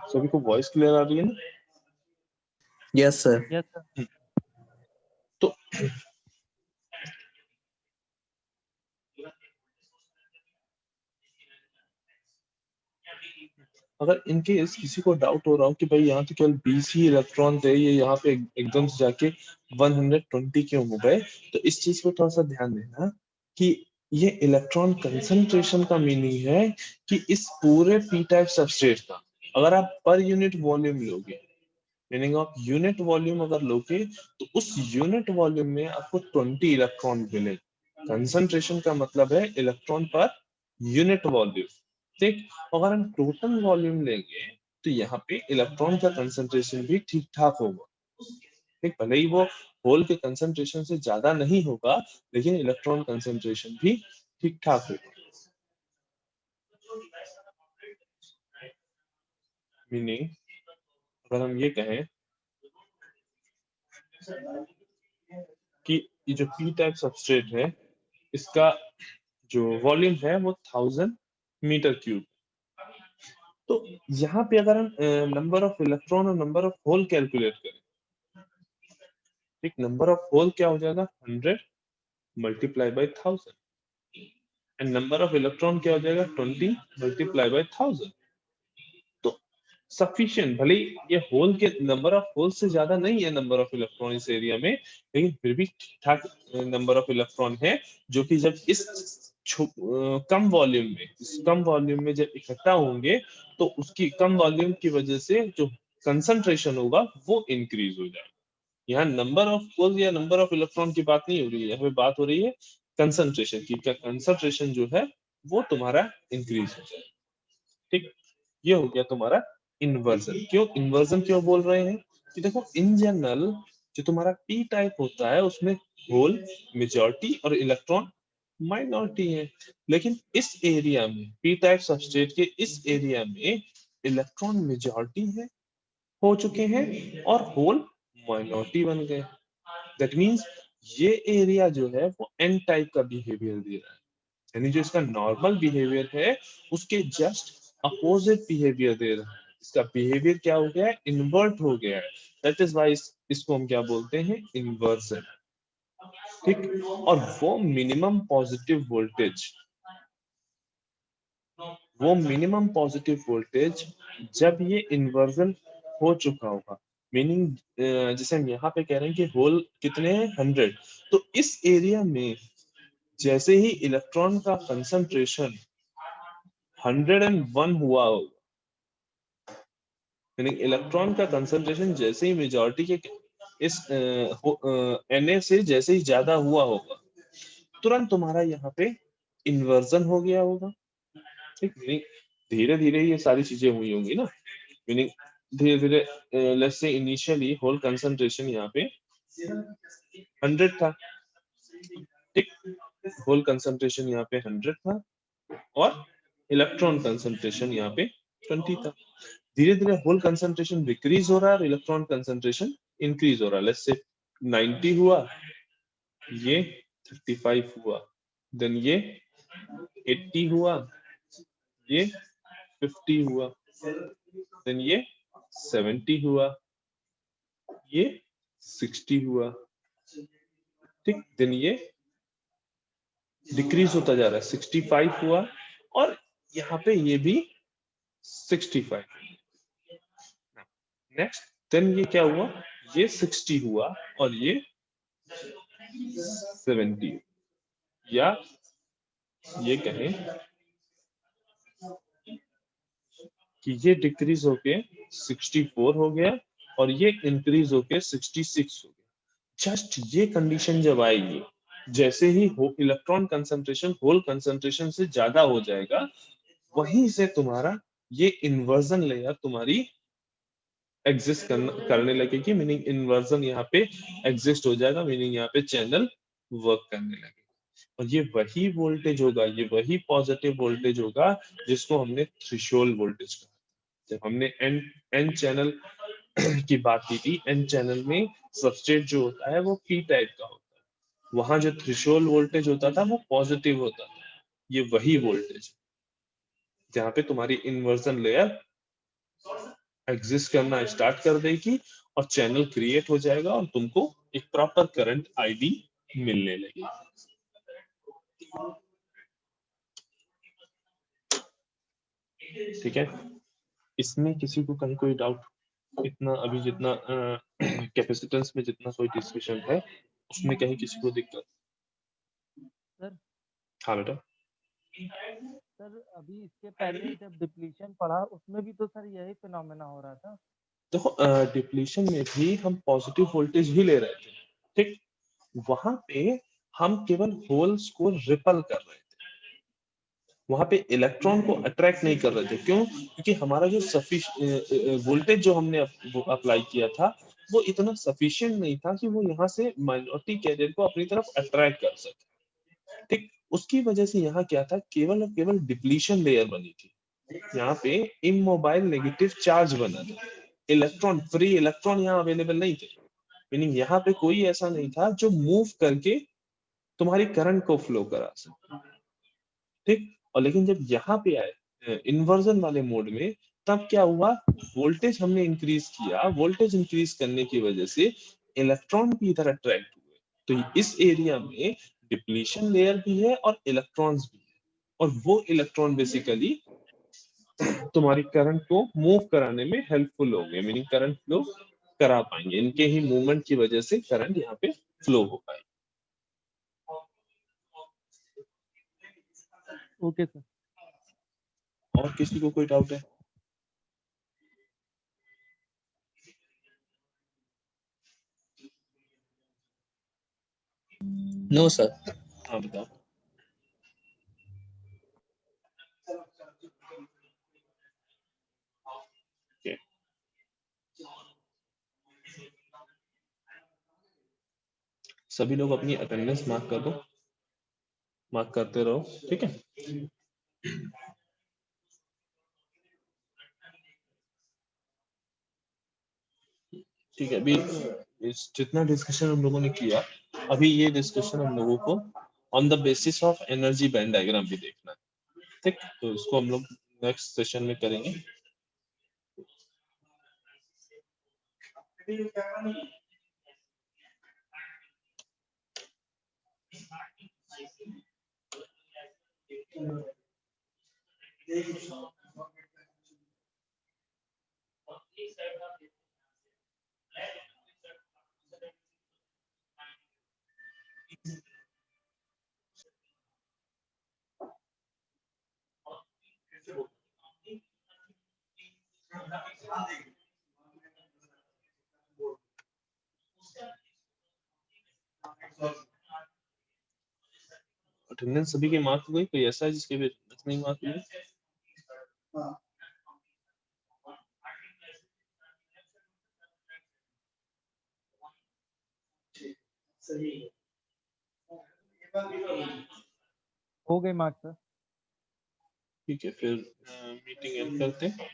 सभी को voice clear आ रही है ना? Yes sir. Yes sir. तो अगर इनकेस किसी को डाउट हो रहा हो कि भाई यहाँ तो केवल 20 ही इलेक्ट्रॉन थे, ये यहाँ पे एकदम से जाके 120 क्यों हो गए, तो इस चीज को थोड़ा सा ध्यान देना कि ये इलेक्ट्रॉन कंसंट्रेशन का मीनिंग है कि इस पूरे पी टाइप सबस्ट्रेट का अगर आप पर यूनिट वॉल्यूम लोगे, मीनिंग ऑफ यूनिट वॉल्यूम अगर लोगे, तो उस यूनिट वॉल्यूम में आपको 20 इलेक्ट्रॉन मिले। कंसंट्रेशन का मतलब है इलेक्ट्रॉन पर यूनिट वॉल्यूम, ठीक। अगर हम टोटल वॉल्यूम लेंगे तो यहाँ पे इलेक्ट्रॉन का कंसंट्रेशन भी ठीक ठाक होगा, ठीक। भले ही वो होल के कंसंट्रेशन से ज्यादा नहीं होगा, लेकिन इलेक्ट्रॉन कंसंट्रेशन भी ठीक ठाक होगा। मीनिंग अगर हम ये कहें कि ये जो पी टाइप सबस्ट्रेट है, इसका जो वॉल्यूम है वो 1000 मीटर क्यूब, तो यहाँ पे अगर हम नंबर ऑफ इलेक्ट्रॉन और नंबर ऑफ होल कैलकुलेट करें, ठीक, नंबर ऑफ होल क्या हो जाएगा 100 multiply by 1000 and number of electron क्या हो जाएगा 20 मल्टीप्लाई बाय 1000। तो सफिशिएंट, भले ही ये होल के नंबर ऑफ होल से ज्यादा नहीं है नंबर ऑफ इलेक्ट्रॉन इस एरिया में, लेकिन फिर भी ठीक ठाक नंबर ऑफ इलेक्ट्रॉन है, जो कि जब इस कम वॉल्यूम में जब इकट्ठा होंगे तो उसकी कम वॉल्यूम की वजह से जो कंसंट्रेशन होगा वो इंक्रीज हो जाएगा। यहाँ नंबर ऑफ होल या नंबर ऑफ इलेक्ट्रॉन की बात नहीं हो रही है, यहाँ पे बात हो रही है कंसंट्रेशन की। क्या कंसंट्रेशन जो है वो तुम्हारा इंक्रीज हो जाए, ठीक। ये हो गया तुम्हारा इन्वर्जन। क्यों बोल रहे हैं कि देखो इन जनरल जो तुम्हारा पी टाइप होता है उसमें होल मेजॉरिटी और इलेक्ट्रॉन माइनॉरिटी है, लेकिन इस एरिया में पी टाइप सबस्ट्रेट के इस एरिया में इलेक्ट्रॉन मेजॉरिटी है हो चुके हैं और होल माइनॉरिटी बन गए। दैट मींस ये एरिया जो है वो एन टाइप का बिहेवियर दे रहा है, यानी जो इसका नॉर्मल बिहेवियर है उसके जस्ट अपोजिट बिहेवियर दे रहा है। इसका बिहेवियर क्या हो गया है, इन्वर्ट हो गया है। दैट इज व्हाई इसको हम क्या बोलते हैं, इन्वर्जन, ठीक। और वो मिनिमम पॉजिटिव वोल्टेज जब ये इन्वर्जन हो चुका होगा, मीनिंग जैसे हम यहाँ पे कह रहे हैं कि होल कितने हैं 100, तो इस एरिया में जैसे ही इलेक्ट्रॉन का कंसंट्रेशन 101 हुआ होगा, यानी इलेक्ट्रॉन का कंसंट्रेशन जैसे ही मेजॉरिटी के इस Na से जैसे ही ज्यादा हुआ होगा, तुरंत तुम्हारा यहाँ पे इन्वर्जन हो गया होगा, ठीक। मीनिंग धीरे धीरे ये सारी चीजें हुई होंगी ना, मीनिंग धीरे धीरे let's say initially whole concentration यहाँ पे 100 था, ठीक। होल कंसंट्रेशन यहाँ पे 100 था और इलेक्ट्रॉन कंसंट्रेशन यहाँ पे 20 था। धीरे धीरे होल कंसंट्रेशन डिक्रीज हो रहा है और इलेक्ट्रॉन कंसंट्रेशन इंक्रीज हो रहा है। लेट्स से 90 हुआ, ये 35 हुआ, देन ये 80 हुआ, ये 50 हुआ, देन ये 70 हुआ, ये 60 हुआ, ठीक। देन ये डिक्रीज होता जा रहा है, 65 हुआ और यहाँ पे ये भी 65। नेक्स्ट देन ये क्या हुआ, ये 60 हुआ और ये 70, या ये कहें कि ये डिक्रीज होके 64 हो गया और ये इंक्रीज होके 66 हो गया। जस्ट ये कंडीशन जब आएगी, जैसे ही इलेक्ट्रॉन कंसंट्रेशन होल कंसंट्रेशन से ज्यादा हो जाएगा, वहीं से तुम्हारा ये इन्वर्जन लेयर तुम्हारी एग्जिस्ट करने लगेगी, मीनिंग इन्वर्जन यहाँ पे एग्जिस्ट हो जाएगा, मीनिंग यहाँ पे चैनल वर्क करने लगेगा। और ये वही वोल्टेज होगा, ये वही पॉजिटिव वोल्टेज होगा जिसको हमने थ्रेशोल्ड वोल्टेज कहा। जब हमने एन एन चैनल की बात की थी, एन चैनल में सबस्ट्रेट जो होता है वो पी टाइप का होता है, वहां जो थ्रेशोल्ड वोल्टेज होता था वो पॉजिटिव होता था। ये वही वोल्टेज जहाँ पे तुम्हारी इन्वर्जन लेयर एग्जिस्ट करना स्टार्ट कर देगी और चैनल क्रिएट हो जाएगा और तुमको एक प्रॉपर करंट आईडी मिलने लगेगी। ठीक है, इसमें किसी को कहीं कोई डाउट? इतना अभी जितना कैपेसिटेंस में जितना कोई डिस्कशन है उसमें कहीं किसी को दिक्कत? सर हाँ बेटा। सर अभी इसके पहले जब डिप्लीशन पढ़ा उसमें भी तो सर यही फिनोमेना हो रहा था। देखो डिप्लीशन में भी हम पॉजिटिव वोल्टेज ही ले रहे थे, ठीक, वहां पे हम केवल होल्स को रिपल कर रहे थे, वहां पे इलेक्ट्रॉन को अट्रैक्ट नहीं कर रहे थे। क्यों? क्योंकि हमारा जो वोल्टेज जो हमने अप्लाई किया था वो इतना सफिशिएंट नहीं था कि वो यहाँ से माइनॉरिटी कैरियर को अपनी तरफ अट्रैक्ट कर सके। ठीक, उसकी वजह से यहाँ क्या था, केवल और केवल डिप्लीशन लेयर बनी थी, यहाँ पे इमोबाइल नेगेटिव चार्ज बना था, इलेक्ट्रॉन फ्री इलेक्ट्रॉन यहाँ अवेलेबल नहीं थे, मीनिंग यहाँ पे कोई ऐसा नहीं था जो मूव करके तुम्हारी करंट को फ्लो करा सके। ठीक, और लेकिन जब यहाँ पे आए इन्वर्जन वाले मोड में, तब क्या हुआ, वोल्टेज हमने इंक्रीज किया, वोल्टेज इंक्रीज करने की वजह से इलेक्ट्रॉन भी इधर अट्रैक्ट हुए, तो इस एरिया में डिप्लीशन लेयर भी है और इलेक्ट्रॉन्स भी है, और वो इलेक्ट्रॉन बेसिकली तुम्हारी करंट को मूव कराने में हेल्पफुल होंगे, मीनिंग करंट फ्लो करा पाएंगे, इनके ही मूवमेंट की वजह से करंट यहाँ पे फ्लो हो पाएगी। Okay sir. और किसी को कोई डाउट है? No, sir. हाँ बताओ। Okay. सभी लोग अपनी अटेंडेंस मार्क कर दो, मार्क करते रहो, ठीक है। ठीक है, अभी इस जितना डिस्कशन हम लोगों ने किया, अभी ये डिस्कशन हम लोगों को on the basis of energy band diagram भी देखना है, ठीक, तो इसको हम लोग नेक्स्ट सेशन में करेंगे। अटेंडेंस सभी के मार्क हो गई? कोई ऐसा है जिसके भी नहीं मार्क हुए? हो गए मार्क्स सर। ठीक है, फिर मीटिंग एंड करते हैं।